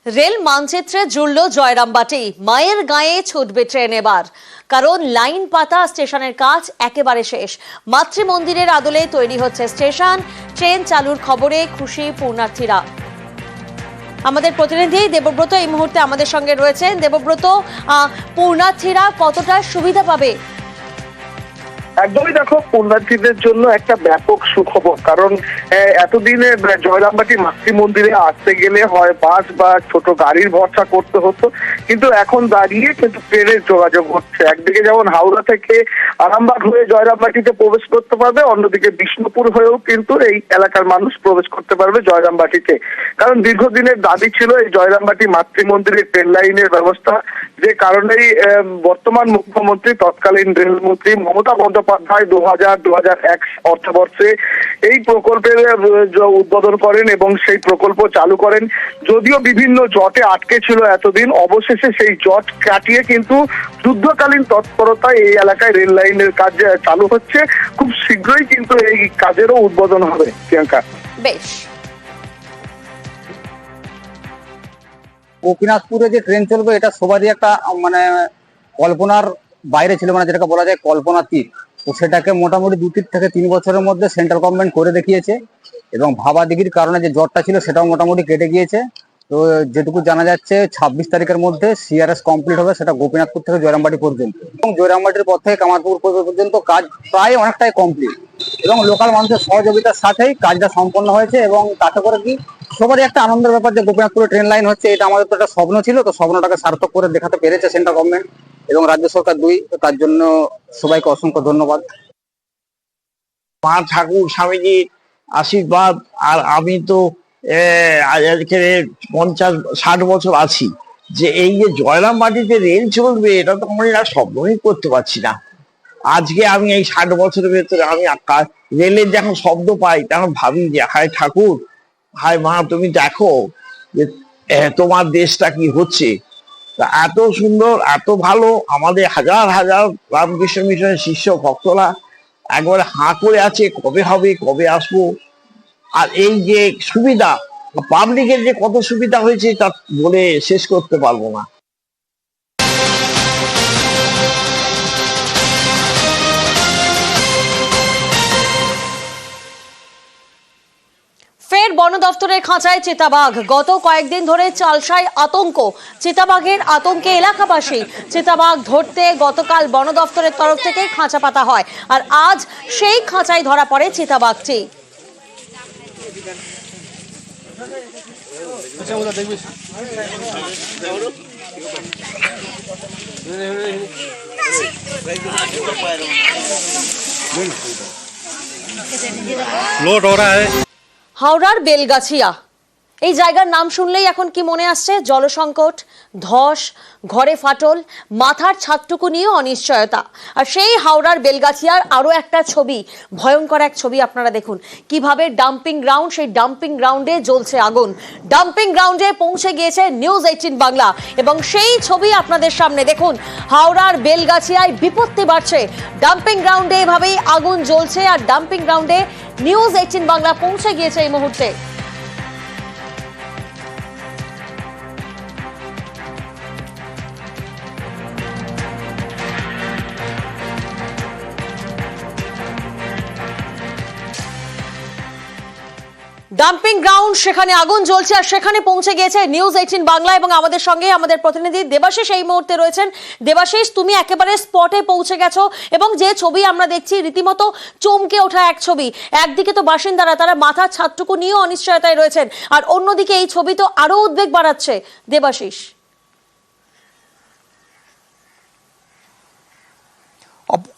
Rail মানচিত্রে জুড়ল জয়রামবাটি। মায়ের গায়ে ছুটবে ট্রেন এবার, কারণ লাইন পাতা স্টেশনের কাজ একেবারে শেষ। মাতৃমন্দিরের আদলে তৈরি হচ্ছে স্টেশন। ট্রেন চালুর খবরে খুশি পূর্ণার্থীরা। আমাদের প্রতিনিধি দেবব্রত এই মুহূর্তে আমাদের সঙ্গে রয়েছেন। দেবব্রত, পূর্ণার্থীরা কতটা সুবিধা পাবে? একদমই দেখো, পুণ্যার্থীদের জন্য একটা ব্যাপক সুখবর। কারণ এতদিনে জয়রামবাটি মাতৃমন্দিরে আসতে গেলে হয় বাস বা ছোট গাড়ির ভরসা করতে হতো, কিন্তু এখন দাঁড়িয়ে কিন্তু ট্রেনের যোগাযোগ হচ্ছে। একদিকে যেমন হাওড়া থেকে আরামবাগ হয়ে জয়রামবাটিতে প্রবেশ করতে পারবে, অন্যদিকে বিষ্ণুপুর হয়েও কিন্তু এই এলাকার মানুষ প্রবেশ করতে পারবে জয়রামবাটিতে। কারণ দীর্ঘদিনের দাবি ছিল এই জয়রামবাটি মাতৃমন্দিরের ট্রেন লাইনের ব্যবস্থা, যে কারণেই বর্তমান মুখ্যমন্ত্রী তৎকালীন রেলমন্ত্রী মমতা বন্দ্যোপাধ্যায় 2000-2001 অর্থবর্ষে এই প্রকল্পের উদ্বোধন করেন এবং সেই প্রকল্প চালু করেন। যদিও বিভিন্ন জটে আটকে ছিল এতদিন, অবশেষে সেই জট কাটিয়ে কিন্তু যুদ্ধকালীন তৎপরতায় এই এলাকায় রেল লাইনের কাজ চালু হচ্ছে। খুব শীঘ্রই কিন্তু এই কাজেরও উদ্বোধন হবে। প্রিয়াঙ্কা, বেশ। গোপীনাথপুরে যে ট্রেন চলবে এটা সবারই একটা কল্পনার বাইরে ছিল, যেটাকে বলা যায় কল্পনাতীত। তো সেটাকে মোটামুটি 2 থেকে 3 বছরের মধ্যে সেন্ট্রাল গভর্নমেন্ট করে দেখিয়েছে এবং ভাবাদিগির কারণে যে জটটা ছিল সেটাও মোটামুটি কেটে গিয়েছে। তো যেটুকু জানা যাচ্ছে 26 তারিখের মধ্যে সিআরএস কমপ্লিট হবে, সেটা গোপীনাথপুর থেকে জয়রামবাটি পর্যন্ত, এবং জয়রামবাটির পর থেকে কামারপুর পর্যন্ত কাজ প্রায় অনেকটাই কমপ্লিট এবং লোকাল মানুষের সহযোগিতার সাথেই কাজটা সম্পন্ন হয়েছে। এবং তাতে করে কি সবারই একটা আনন্দের ব্যাপার যে গোপীনাথপুরে ট্রেন লাইন হচ্ছে। এটা আমাদের তো একটা স্বপ্ন ছিল, তো স্বপ্নটাকে সার্থক করে দেখাতে পেরেছে সেন্ট্রাল গভর্নমেন্ট এবং রাজ্য সরকার দুই। তো তার জন্য সবাইকে অসংখ্য ধন্যবাদ। মা ঠাকুর স্বামীজির আশীর্বাদ, আর আমি তো আজকে 50-60 বছর আছি, যে এই যে জয়রামবাটিতে রেল চলবে এটা তো আমরা স্বপ্নই করতে পারছি না। আজকে আমি এই 60 বছরের ভেতরে আমি রেলের যখন শব্দ পাই তখন ভাবি যে হায় ঠাকুর, হায় মা, তুমি দেখো যে তোমার দেশটা কি হচ্ছে। এত সুন্দর, এত ভালো, আমাদের হাজার হাজার রামকৃষ্ণ মিশনের শিষ্য ভক্তরা একবারে হাঁ করে আছে কবে হবে, কবে আসবো। আর এই যে সুবিধা, পাবলিকের যে কত সুবিধা হয়েছে তা বলে শেষ করতে পারবো না। ফের বন দফতরের খাঁচায় চিতাবাঘ। গত কয়েকদিন ধরে চালসায় আতঙ্ক। চিতাবাঘের আতঙ্কে এলাকাবাসী। চিতাবাঘ ধরতে গতকাল বন দফতরের তরফ থেকে খাঁচা পাতা হয়, আর আজ সেই খাঁচায় ধরা পড়ে চিতাবাঘটি। लोड हो रहा है। হাওড়ার বেলগাছিয়া, এই জায়গার নাম শুনলেই এখন কি মনে আসছে? জলসংকট, ধস, ঘরে ফাটল, মাথার ছাদটুকু নিয়ে অনিশ্চয়তা। আর সেই হাওড়ার বেলগাছিয়ার আরো একটা ছবি, ভয়ঙ্কর এক ছবি আপনারা দেখুন। কিভাবে ডাম্পিং গ্রাউন্ড, সেই ডাম্পিং গ্রাউন্ডে জ্বলছে আগুন। ডাম্পিং গ্রাউন্ডে পৌঁছে গিয়েছে নিউজ 18 বাংলা এবং সেই ছবি আপনাদের সামনে দেখুন। হাওড়ার বেলগাছিয়ায় বিপত্তি বাড়ছে। ডাম্পিং গ্রাউন্ডে এভাবেই আগুন জ্বলছে, আর ডাম্পিং গ্রাউন্ডে নিউজ 18 বাংলা পৌঁছে গিয়েছে এই মুহূর্তে। ডাম্পিং গ্রাউন্ড, সেখানে আগুন জ্বলছে, আর সেখানে পৌঁছে গিয়েছে নিউজ 18 বাংলা এবং আমাদের সঙ্গে আমাদের প্রতিনিধি দেবাশিস এই মুহূর্তে রয়েছেন। দেবাশিস, তুমি একেবারে স্পটে পৌঁছে গেছো এবং যে ছবি আমরা দেখছি রীতিমতো চমকে ওঠা এক ছবি। একদিকে তো বাসিন্দারা, তারা মাথার ছাদটুকু নিয়েও অনিশ্চয়তায় রয়েছেন, আর অন্যদিকে এই ছবি তো আরো উদ্বেগ বাড়াচ্ছে। দেবাশিস,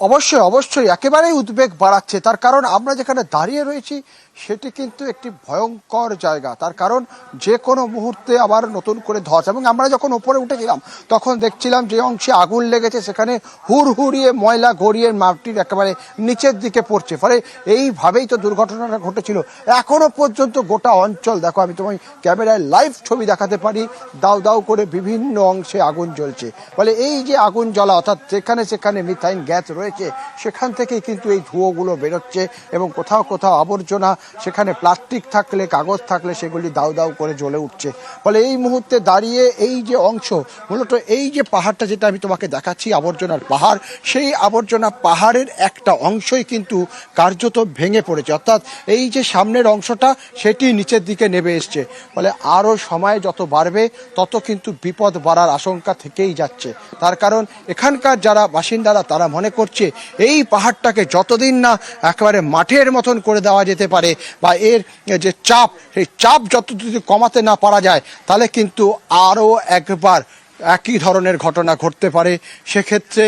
অবশ্যই অবশ্যই একেবারেই উদ্বেগ বাড়াচ্ছে। তার কারণ আমরা যেখানে দাঁড়িয়ে রয়েছি সেটি কিন্তু একটি ভয়ঙ্কর জায়গা। তার কারণ যে কোনো মুহূর্তে আবার নতুন করে ধস, এবং আমরা যখন ওপরে উঠেছিলাম তখন দেখছিলাম যে অংশে আগুন লেগেছে সেখানে হুড়হুড়িয়ে ময়লা গড়িয়ে মাটির একেবারে নিচের দিকে পড়ছে। ফলে এইভাবেই তো দুর্ঘটনাটা ঘটেছিল। এখনো পর্যন্ত গোটা অঞ্চল দেখো, আমি তোমায় ক্যামেরায় লাইভ ছবি দেখাতে পারি, দাউ দাউ করে বিভিন্ন অংশে আগুন জ্বলছে। ফলে এই যে আগুন জ্বলা, অর্থাৎ যেখানে সেখানে মিথাইন গ্যাস রয়েছে সেখান থেকেই কিন্তু এই ধোঁয়াগুলো বেরোচ্ছে এবং কোথাও কোথাও আবর্জনা সেখানে প্লাস্টিক থাকলে কাগজ থাকলে সেগুলি দাউ দাউ করে জ্বলে উঠছে। ফলে এই মুহূর্তে দাঁড়িয়ে এই যে অংশ, মূলত এই যে পাহাড়টা যেটা আমি তোমাকে দেখাচ্ছি আবর্জনার পাহাড়, সেই আবর্জনা পাহাড়ের একটা অংশই কিন্তু কার্যত ভেঙে পড়েছে, অর্থাৎ এই যে সামনের অংশটা সেটি নিচের দিকে নেমে এসছে। ফলে আরও সময় যত বাড়বে তত কিন্তু বিপদ বাড়ার আশঙ্কা থেকেই যাচ্ছে। তার কারণ এখানকার যারা বাসিন্দারা তারা মনে করছে এই পাহাড়টাকে যতদিন না একেবারে মাঠের মতন করে দেওয়া যেতে পারে বা এর যে চাপ, সেই চাপ যতদিন কমাতে না পারা যায়, তাহলে কিন্তু আরও একবার একই ধরনের ঘটনা ঘটতে পারে। সেক্ষেত্রে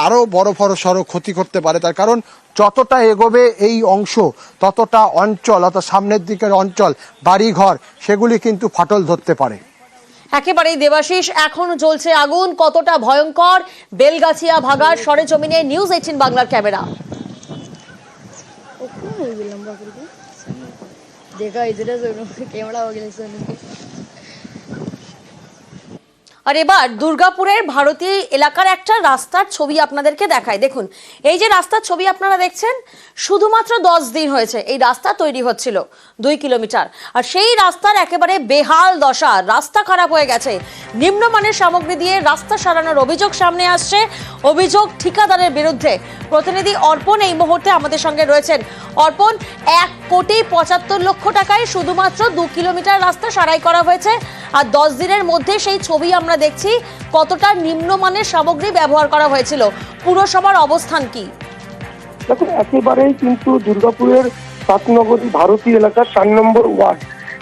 আরও বড় সড়ো ক্ষতি করতে পারে। তার কারণ যতটা এগোবে এই অংশ ততটা অঞ্চল, অর্থাৎ সামনের দিকের অঞ্চল, বাড়িঘর, সেগুলি কিন্তু ফাটল ধরতে পারে। একেবারেই দেবাশিস, এখন জ্বলছে আগুন, কতটা ভয়ঙ্কর বেলগাছিয়া ভাগাড় সরেজমিনে নিউজ 18 বাংলার ক্যামেরা। देखा इधर सोनू कैमरा हो गया सोनू के। আর এবার দুর্গাপুরের ভারতী এলাকার একটা রাস্তার ছবি আপনাদেরকে দেখায়। দেখুন, এই যে রাস্তার ছবি আপনারা দেখছেন, শুধুমাত্র 10 দিন হয়েছে এই রাস্তা তৈরি হচ্ছিল 2 কিলোমিটার, আর সেই রাস্তার একেবারে বেহাল দশা, রাস্তা খারাপ হয়ে গেছে। নিম্নমানের সামগ্রী দিয়ে রাস্তা সারানোর অভিযোগ সামনে আসছে, অভিযোগ ঠিকাদারের বিরুদ্ধে। প্রতিনিধি অর্পণ এই মুহূর্তে আমাদের সঙ্গে রয়েছেন। অর্পণ, 1,75,00,000 টাকায় শুধুমাত্র 2 কিলোমিটার রাস্তা সারাই করা হয়েছে, আর 10 দিনের মধ্যে সেই ছবি আমরা দেখছি কতটা নিম্নমানের সামগ্রী ব্যবহার করা হয়েছিল। পুরসভার অবস্থান কি? দেখুন, একেবারেই কিন্তু দুর্গাপুরের সাতনগরী ভারতী এলাকার 4 নম্বর ওয়ার্ড,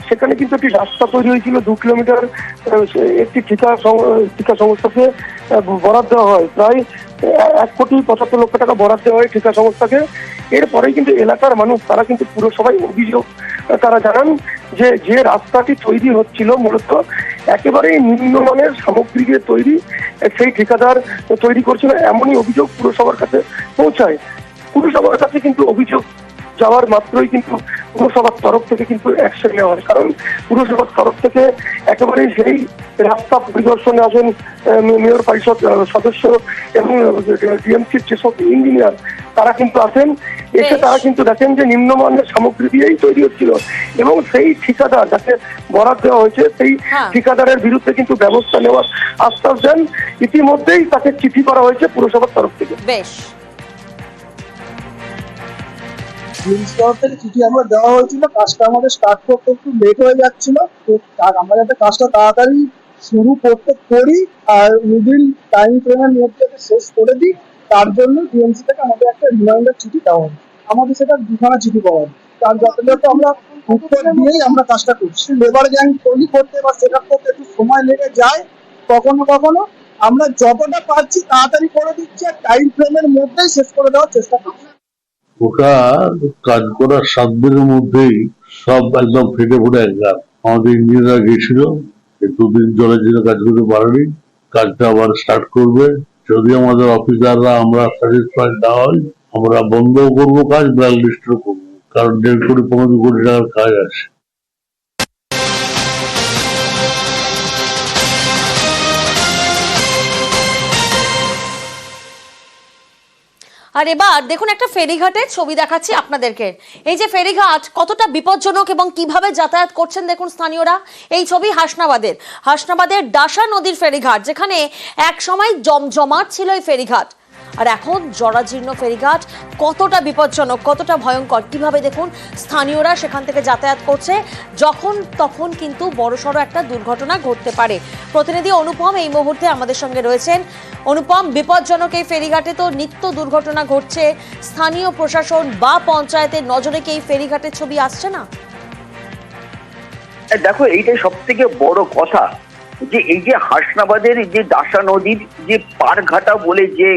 সেখানে কিন্তু একটি রাস্তা তৈরি হয়েছিল 2 কিলোমিটার। একটি ঠিকা সংস্থাকে বরাদ্দ দেওয়া হয়, প্রায় 1,75,00,000 টাকা বরাদ্দ দেওয়া হয় ঠিকা সংস্থাকে। এরপরেই কিন্তু এলাকার মানুষ তারা কিন্তু পুরসভায় অভিযোগ তারা জানান যে রাস্তাটি তৈরি হচ্ছিল মূলত একেবারেই নিম্নমানের সামগ্রী দিয়ে তৈরি, সেই ঠিকাদার তৈরি করছিল, এমনই অভিযোগ পুরসভার কাছে পৌঁছায়। পুরসভার কাছে কিন্তু অভিযোগ যাওয়ার মাত্রই কিন্তু পুরসভার তরফ থেকে কিন্তু অ্যাকশন নেওয়া হয়, কারণ পুরসভার তরফ থেকে একেবারেই সেই রাস্তা পরিদর্শনে আসেন মেয়র পরিষদ সদস্য এবং ডিএমসির যেসব ইঞ্জিনিয়ার, তারা কিন্তু আসেন। এসে তারা কিন্তু দেখেন যে নিম্নমানের সামগ্রী দিয়েই তৈরি হচ্ছিল, এবং সেই ঠিকাদার যাকে বরাদ্দ দেওয়া হয়েছে সেই ঠিকাদারের বিরুদ্ধে কিন্তু ব্যবস্থা নেওয়ার আশ্বাস দেন। ইতিমধ্যেই তাকে চিঠি করা হয়েছে পুরসভার তরফ থেকে। বেশ, থেকে চিঠি আমরা দেওয়া হয়েছিল, কাজটা আমাদের স্টার্ট করতে একটু লেট হয়ে যাচ্ছিল, তো আমরা যাতে কাজটা তাড়াতাড়ি শুরু করি আর উইদিন টাইম ফ্রেমের মধ্যে শেষ করে দিই, তার জন্য ডিএমসি থেকে আমাদের একটা রিমাইন্ডার চিঠি দেওয়া হয়। আমাদের সেটা 2খানা চিঠি পাওয়া হয়, তার যথাযথ আমরা উত্তর দিয়েই আমরা কাজটা করছি। লেবার গ্যাং তৈরি করতে বা সেট আপ করতে একটু সময় লেগে যায়, কখনো কখনো আমরা যতটা পারছি তাড়াতাড়ি করে দিচ্ছি আর টাইম ফ্রেমের মধ্যেই শেষ করে দেওয়ার চেষ্টা করছি। ওটা কাজ করার 7 দিনের মধ্যেই সব একদম ফেটে পড়ে একদম। আমাদের ইঞ্জিনিয়ার গেছিল, 2 দিন জলের জন্য কাজ করতে পারেনি, কাজটা আবার স্টার্ট করবে। যদি আমাদের অফিসাররা আমরা স্যাটিসফাইড না হয়, আমরা বন্ধও করবো কাজ, ব্ল্যাক লিস্টও করবো, কারণ 1.5 কোটি টাকার কাজ আছে। আর এবার দেখুন, একটা ফেরিঘাটের ছবি দেখাচ্ছি আপনাদেরকে। এই যে ফেরিঘাট কতটা বিপজ্জনক এবং কিভাবে যাতায়াত করছেন দেখুন স্থানীয়রা। এই ছবি হাসনাবাদের ডাসা নদীর ফেরিঘাট, যেখানে এক সময় জমজমাট ছিল এই ফেরিঘাট, আর এখন জরাজীর্ণ ফেরিঘাট। কতটা বিপজ্জনক, কতটা ভয়ঙ্কর, কিভাবে দেখুন স্থানীয়রা সেখান থেকে যাতায়াত করছে, যখন তখন কিন্তু বড়সড় একটা দুর্ঘটনা ঘটতে পারে। প্রতিনিধি অনুপম এই মুহূর্তে আমাদের সঙ্গে রয়েছেন। অনুপম, বিপজ্জনক এই ফেরিঘাটে তো নিত্য দুর্ঘটনা ঘটছে, স্থানীয় প্রশাসন বা পঞ্চায়েতের নজরে কি এই ফেরিঘাটের ছবি আসছে না? দেখো, এইটাই সব থেকে বড় কথা, যে এই যে হাসনাবাদের যে দাসা নদীর যে পারঘাটা বলে যে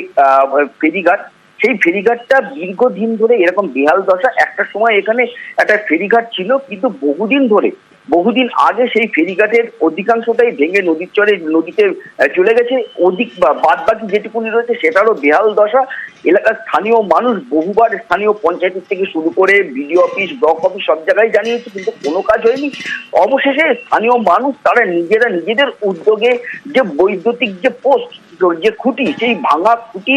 ফেরিঘাট, সেই ফেরিঘাটটা দীর্ঘদিন ধরে এরকম বেহাল দশা। একটা সময় এখানে একটা ফেরিঘাট ছিল, কিন্তু বহুদিন আগে সেই ফেরিঘাটের অধিকাংশটাই ভেঙে নদীতে চলে গেছে। বাদ বাকি যেটুকুনি রয়েছে সেটারও বেহাল দশা। এলাকার স্থানীয় মানুষ বহুবার স্থানীয় পঞ্চায়েতের থেকে শুরু করে বিডিও অফিস, ব্লক অফিস সব জায়গায় জানিয়েছে, কিন্তু কোনো কাজ হয়নি। অবশেষে স্থানীয় মানুষ তারা নিজেদের উদ্যোগে যে বৈদ্যুতিক যে পোস্ট, যে খুঁটি, সেই ভাঙা খুঁটি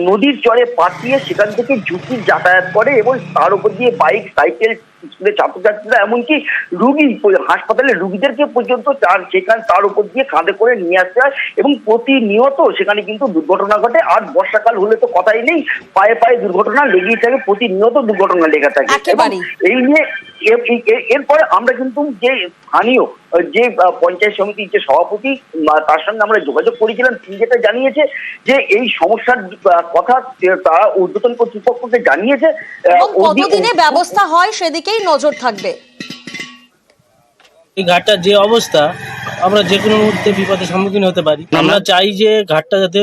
নদীর চরে পাঠিয়ে সেখান থেকে ঝুঁকি যাতায়াত করে এবং তার উপর দিয়ে বাইক, সাইকেল, স্কুলের ছাত্রছাত্রীরা, এমনকি রুগী, হাসপাতালের রুগীদেরকে পর্যন্ত তার উপর দিয়ে কাঁধে করে নিয়ে আসতে হয় এবং প্রতিনিয়ত সেখানে কিন্তু দুর্ঘটনা ঘটে। আর বর্ষাকাল হলে তো কথাই নেই, পায়ে পায়ে দুর্ঘটনা লেগেই থাকে, প্রতিনিয়ত দুর্ঘটনা লেগে থাকে। এবং এই নিয়ে এরপরে আমরা কিন্তু যে স্থানীয় যে পঞ্চায়েত সমিতির যে সভাপতি, তার সঙ্গে আমরা যোগাযোগ করেছিলাম। তিনি যেটা জানিয়েছে যে এই সমস্যার কথা তারা ঊর্ধ্বতন কর্তৃপক্ষকে জানিয়েছে। কতদিনে ব্যবস্থা হয় সেদিকেই নজর থাকবে। এই ঘাটটার যে অবস্থা, আমরা যে কোনো মুহূর্তে বিপদের সম্মুখীন হতে পারি। আমরা চাই যে ঘাটটা যাতে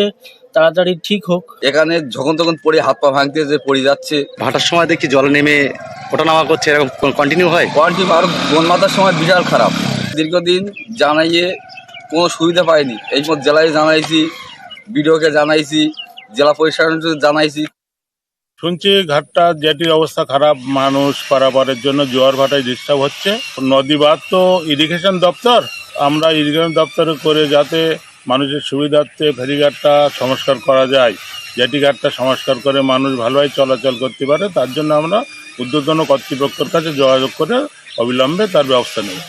তাড়াতাড়ি ঠিক হোক। এখানে যখন তখন পড়ে হাত পা ভাঙতে যে পড়ে যাচ্ছে, ভাটার সময় দেখছি জলে নেমে ওঠানামা করছে, এরকম কন্টিনিউ হয়। কোয়ারেন্টিন আর বনমাতার সময় বিশাল খারাপ। দীর্ঘদিন জানাইয়ে কোনো সুবিধা পাইনি। এই মত জেলায় জানাইছি, বিডিওকে জানাইছি, জেলা পরিষদকে জানাইছি। শুনছি ঘাটটা জেটির অবস্থা খারাপ, মানুষ পারাপারের জন্য জোয়ার ভাটায় ডিস্টার্ব হচ্ছে। নদী বাঁধ তো ইরিগেশন দপ্তর, আমরা ইরিগেশন দপ্তরে করে যাতে মানুষের সুবিধার্থে ফেরিঘাটটা সংস্কার করা যায়, জেটি ঘাটটা সংস্কার করে মানুষ ভালোভাবে চলাচল করতে পারে, তার জন্য আমরা ঊর্ধ্বতন কর্তৃপক্ষের কাছে যোগাযোগ করে অবিলম্বে তার ব্যবস্থা নেব।